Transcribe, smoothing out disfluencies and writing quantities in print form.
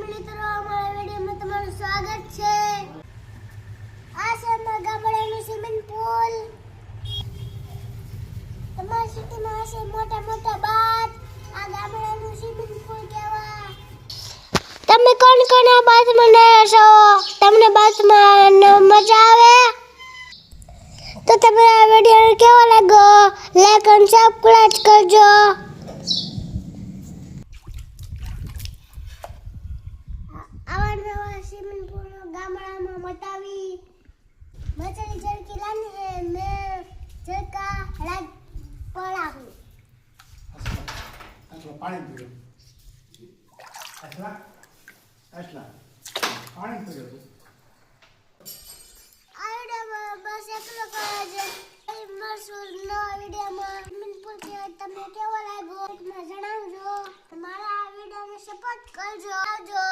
મિત્રો, અમારા વિડીયોમાં તમારું સ્વાગત છે। આ છે અમારા ગામડાનું સ્વિમિંગ પૂલ। તમારી સિટીમાં હશે મોટા મોટા બાથ, આ ગામડાનું સ્વિમિંગ પૂલ કહેવાય। તમે કોણ કોણ આ બાથમાં નહાયા છો? તમને બાથમાં મજા આવે? તો તમે આ વિડીયો કેવો લાગ્યો લાઈક અને સબસ્ક્રાઇબ કરજો। આવા નવા સ્વિમિંગ પૂલ ગામડામાં બતાવી મચલી ઝડકી લાની હે મેં ઝડકા રાત પડાવું असला पाणी पियो असला पाणी पियो આ વિડીયોમાં બસ એટલો કહે છે। મળશું નવા વિડીયોમાં। સ્વિમિંગ પૂલ તમને કેવો લાગ્યો જણાવજો। મારા આ વિડીયોને સપોર્ટ કરજો। આવજો।